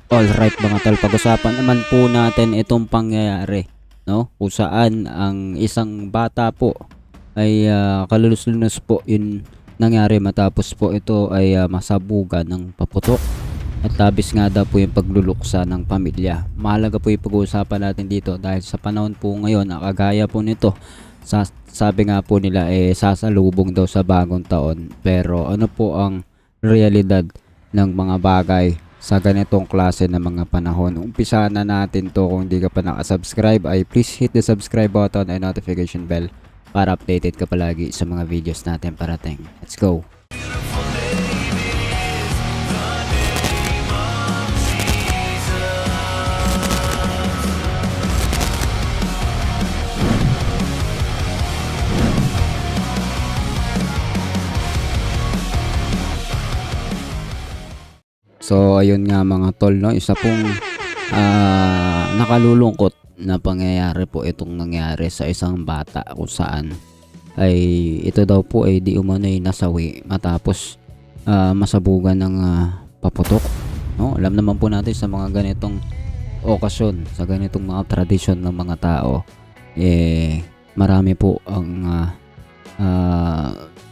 Alright mga tol, pag-usapan naman po natin itong pangyayari, no? Kung saan ang isang bata po ay kalulus-lunos po yun nangyari matapos po ito ay masabugan ng paputok. At labis nga daw po yung pagluluksa ng pamilya. Mahalaga po yung pag-uusapan natin dito dahil sa panahon po ngayon, kagaya po nito, sabi nga po nila sasalubong daw sa bagong taon. Pero ano po ang realidad ng mga bagay sa ganitong klase ng mga panahon? Umpisa na natin to. Kung hindi ka pa nakasubscribe ay please hit the subscribe button and notification bell para updated ka palagi sa mga videos natin parating. Let's go! So ayun nga mga tol, no, isa pong nakalulungkot na pangyayari po itong nangyari sa isang bata kung saan ay ito daw po ay di umano'y nasawi matapos masabugan ng paputok, no? Alam naman po natin sa mga ganitong okasyon, sa ganitong mga tradisyon ng mga tao, marami po ang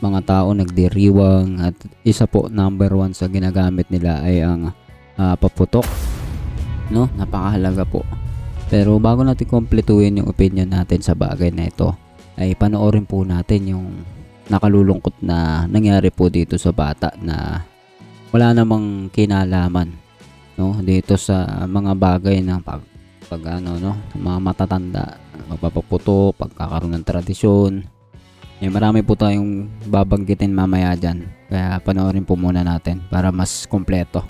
mga tao nagdiriwang at isa po number one sa ginagamit nila ay ang paputok, no? Napakahalaga po. Pero bago natin kumpletuhin yung opinion natin sa bagay na ito, ay panoorin po natin yung nakalulungkot na nangyari po dito sa bata na wala namang kinalaman, no, dito sa mga bagay ng mga matatanda, magpapaputo, pagkakaroon ng tradisyon. Marami po tayong babanggitin mamaya dyan. Kaya panoorin po muna natin para mas kompleto.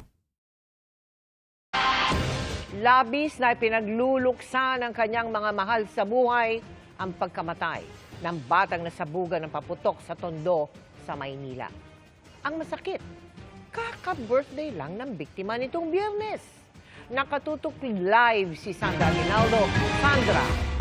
Labis na pinagluluksa ng kanyang mga mahal sa buhay ang pagkamatay ng batang nasabugan ng paputok sa Tondo sa Maynila. Ang masakit, kaka-birthday lang ng biktima nitong Biyernes. Nakatutok live si Sandra Aguinaldo. Sandra.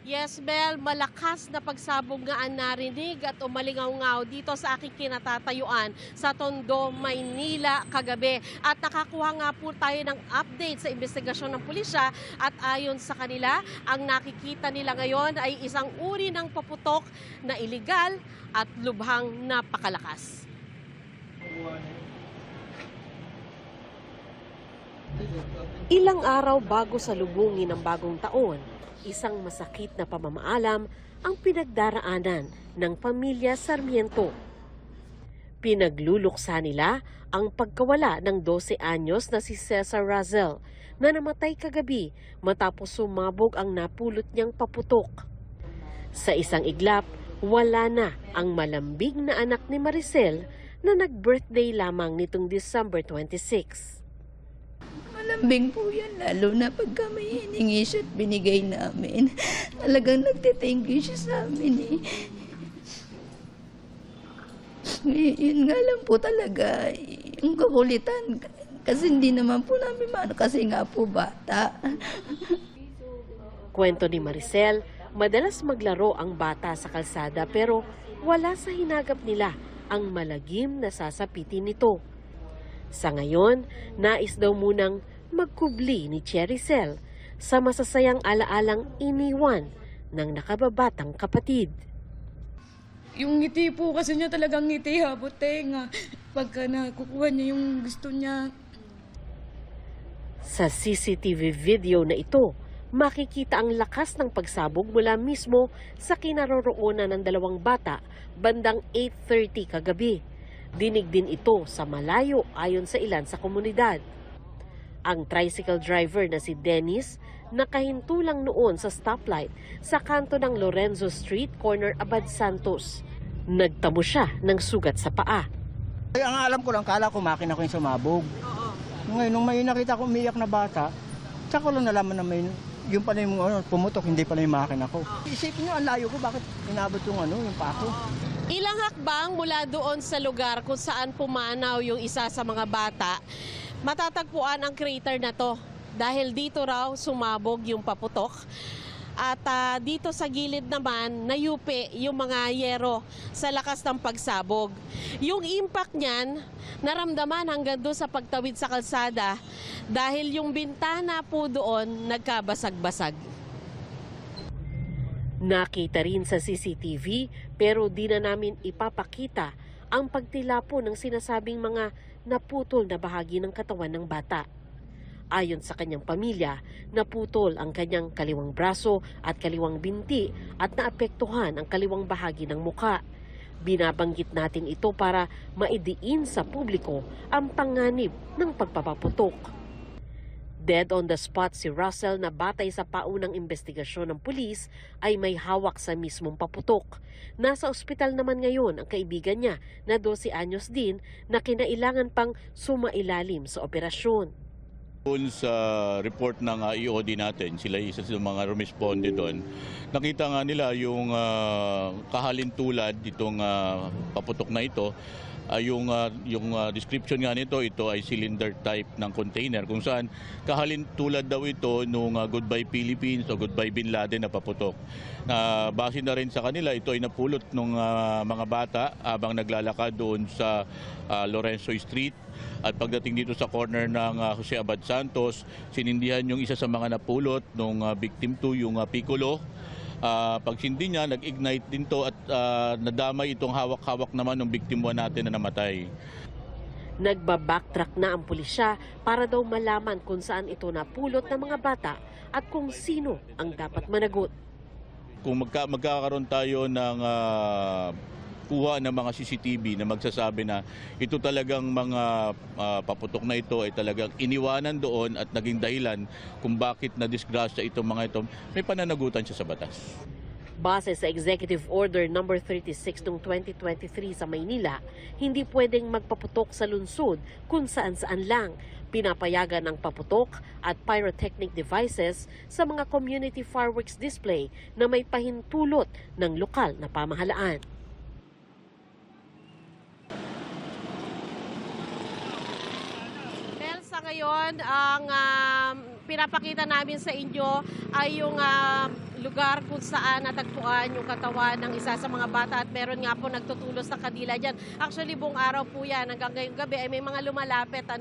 Yes, Mel, malakas na pagsabog nga ang narinig at umalingaw-ngaw dito sa aking kinatatayuan sa Tondo, Maynila kagabi. At nakakuha nga po tayo ng update sa investigasyon ng pulisya at ayon sa kanila, ang nakikita nila ngayon ay isang uri ng paputok na iligal at lubhang napakalakas. Ilang araw bago salubungin ang bagong taon, isang masakit na pamamaalam ang pinagdaraanan ng pamilya Sarmiento. Pinagluluksa nila ang pagkawala ng 12 anyos na si Cesar Razel na namatay kagabi matapos sumabog ang napulot niyang paputok. Sa isang iglap, wala na ang malambing na anak ni Maricel na nag-birthday lamang nitong December 26. Malambing po yan, lalo na pagka may hiningi siya at binigay namin. Talagang nagte-thank you siya sa amin eh. Yun nga lang po talaga, yung kakulitan. Kasi hindi naman po namin kasi nga po bata. Kwento ni Maricel, madalas maglaro ang bata sa kalsada pero wala sa hinagap nila ang malagim na sasapitin nito. Sa ngayon, nais daw munang magkubli ni Chericel sa masasayang alaalang iniwan ng nakababatang kapatid. Yung ngiti po kasi niya talagang ngiti habot tenga. Pagka nakukuha niya yung gusto niya. Sa CCTV video na ito, makikita ang lakas ng pagsabog mula mismo sa kinaroroonan ng dalawang bata bandang 8:30 kagabi. Dinig din ito sa malayo ayon sa ilan sa komunidad. Ang tricycle driver na si Dennis nakahinto lang noon sa stoplight sa kanto ng Lorenzo Street, corner Abad Santos. Nagtamo siya ng sugat sa paa. Ang alam ko lang, kala ko makina ko yung sumabog. Ngayon, nung may nakita ko umiyak na bata, tsaka ko lang nalaman na yung pala yung pumutok, hindi pala yung makina ko. Isipin nyo, ang layo ko, bakit inabot yung paa ko? Ilang hakbang mula doon sa lugar kung saan pumanaw yung isa sa mga bata, matatagpuan ang crater na to dahil dito raw sumabog yung paputok. At dito sa gilid naman, nayupi yung mga yero sa lakas ng pagsabog. Yung impact niyan naramdaman hanggang doon sa pagtawid sa kalsada dahil yung bintana po doon nagkabasag-basag. Nakita rin sa CCTV pero di na namin ipapakita ang pagtila po ng sinasabing mga naputol na bahagi ng katawan ng bata. Ayon sa kanyang pamilya, naputol ang kanyang kaliwang braso at kaliwang binti at naapektuhan ang kaliwang bahagi ng muka. Binabanggit natin ito para maidiin sa publiko ang panganib ng pagpapaputok. Dead on the spot si Russell na batay sa paunang investigasyon ng pulis ay may hawak sa mismong paputok. Nasa ospital naman ngayon ang kaibigan niya na 12 anyos din na kinailangan pang sumailalim sa operasyon. Doon sa report ng EOD natin, sila isa sa mga rumisponde doon. Nakita nga nila yung kahalintulad itong paputok na ito. Yung description nga nito, ito ay cylinder type ng container kung saan kahalintulad daw ito nung Goodbye Philippines o Goodbye Bin Laden na paputok. Base na rin sa kanila, ito ay napulot ng mga bata habang naglalakad doon sa Lorenzo Street. At pagdating dito sa corner ng Jose Abad Santos, sinindihan yung isa sa mga napulot ng victim 2, yung Piccolo. Pagsindi niya, nag-ignite din to at nadamay itong hawak-hawak naman ng victim 1 natin na namatay. Nagbabacktrack na ang pulisya para daw malaman kung saan ito napulot ng mga bata at kung sino ang dapat managot. Kung magkakaroon tayo ng kuha ng mga CCTV na magsasabi na ito talagang mga paputok na ito ay talagang iniwanan doon at naging dahilan kung bakit na-disgrasya itong mga ito, may pananagutan siya sa batas. Base sa Executive Order No. 36 noong 2023 sa Maynila, hindi pwedeng magpaputok sa lungsod kung saan-saan lang. Pinapayagan ang paputok at pyrotechnic devices sa mga community fireworks display na may pahintulot ng lokal na pamahalaan. Sa ngayon, ang pinapakita namin sa inyo ay yung lugar kung saan natagpuan yung katawan ng isa sa mga bata at meron nga po nagtutulos sa kanila dyan. Actually, buong araw po yan. Hanggang ngayong gabi ay may mga lumalapit at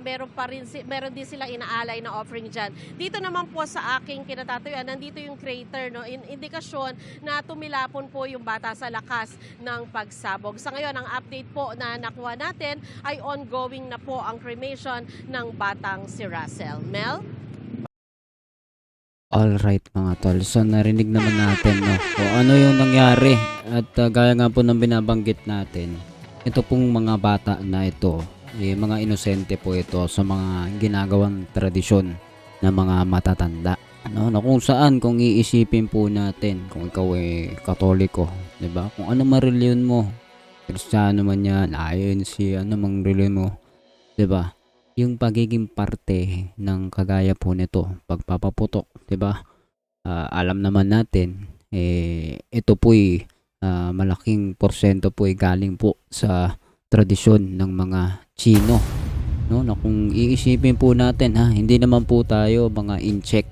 meron din silang inaalay na offering dyan. Dito naman po sa aking kinatatayuan, nandito yung crater, indikasyon na tumilapon po yung bata sa lakas ng pagsabog. Sa ngayon, ang update po na nakuha natin ay ongoing na po ang cremation ng batang si Russell. Mel? Alright mga tol, so narinig naman natin kung ano yung nangyari at gaya nga po ng binabanggit natin, ito pong mga bata na ito, mga inosente po ito sa mga ginagawang tradisyon ng mga matatanda. Na kung saan, kung iisipin po natin, kung ikaw ay Katoliko, diba? Kung ano man reliyon mo, Kristiyano man yan, INC, ano mang reliyon mo, diba? Yung pagiging parte ng kagaya po nito, pagpapaputok, 'di ba? Alam naman natin ito po'y malaking porsyento po'y galing po sa tradisyon ng mga Chino, no? Na kung iisipin po natin hindi naman po tayo mga in-check,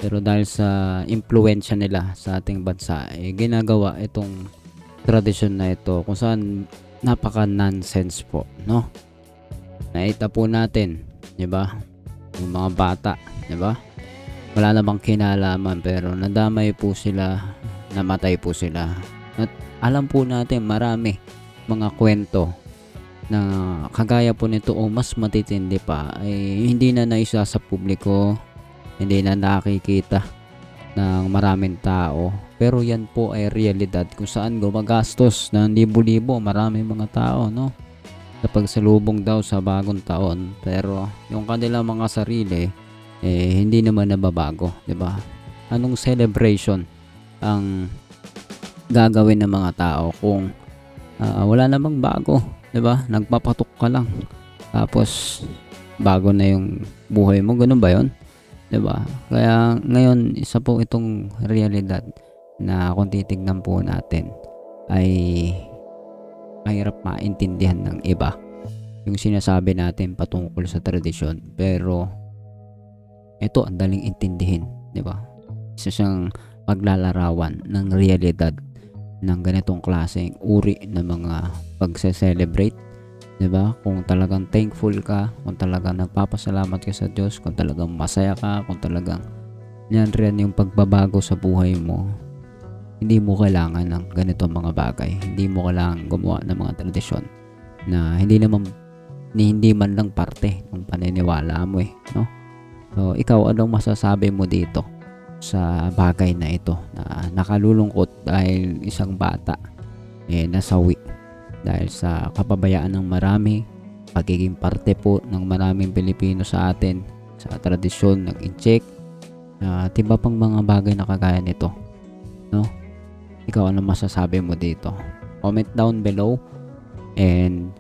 pero dahil sa impluwensya nila sa ating bansa, ginagawa itong tradisyon na ito kung saan napaka-nonsense po, no? Nakita po natin, 'di ba? Yung mga bata, 'di ba? Wala namang kinalaman pero nadamay po sila, namatay po sila. At alam po natin marami mga kwento na kagaya po nito o mas matitindi pa ay hindi na naisa sa publiko, hindi na nakikita ng maraming tao. Pero yan po ay realidad kung saan gumagastos ng libo-libo maraming mga tao, no? Kapag salubong daw sa bagong taon, pero yung kanilang mga sarili hindi naman nababago, 'di ba? Anong celebration ang gagawin ng mga tao kung wala namang bago, 'di ba? Nagpapatok ka lang. Tapos bago na yung buhay mo, ganun ba 'yon? 'Di ba? Kaya ngayon isa po itong realidad na kung titignan po natin ay mahirap maintindihan ng iba yung sinasabi natin patungkol sa tradisyon, pero ito ang daling intindihin, di ba? Isa siyang paglalarawan ng realidad ng ganitong klaseng uri ng mga pagse-celebrate 'Diba? Kung talagang thankful ka, kung talagang nagpapasalamat ka sa Diyos, kung talagang masaya ka, kung talagang yan rin yung pagbabago sa buhay mo, hindi mo kailangan ng ganito mga bagay. Hindi mo kailangan gumawa ng mga tradisyon na hindi man lang parte ng paniniwala mo no? So, ikaw, anong masasabi mo dito sa bagay na ito na nakalulungkot dahil isang bata nasawi dahil sa kapabayaan ng marami, pagiging parte po ng maraming Pilipino sa atin, sa tradisyon, nag-incheck, at iba pang mga bagay na kagaya nito, no? Ikaw, ano masasabi mo dito? Comment down below and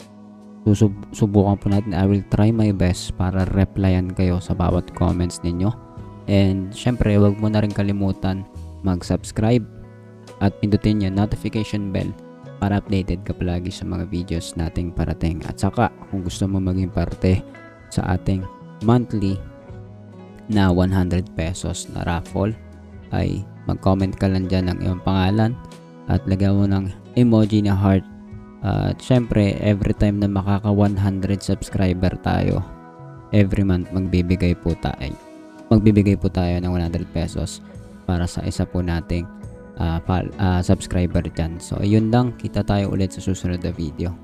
subukan po natin. I will try my best para replyan kayo sa bawat comments ninyo. And syempre, wag mo na rin kalimutan mag-subscribe at pindutin yung notification bell para updated ka palagi sa mga videos nating parating. At saka, kung gusto mo maging parte sa ating monthly na 100 pesos na raffle, ay mag-comment ka lang dyan ng iyong pangalan at lagyan mo ng emoji na heart. At syempre, every time na makaka 100 subscriber tayo, every month magbibigay po tayo ng 100 pesos para sa isa po nating subscriber dyan. So, ayun lang. Kita tayo ulit sa susunod na video.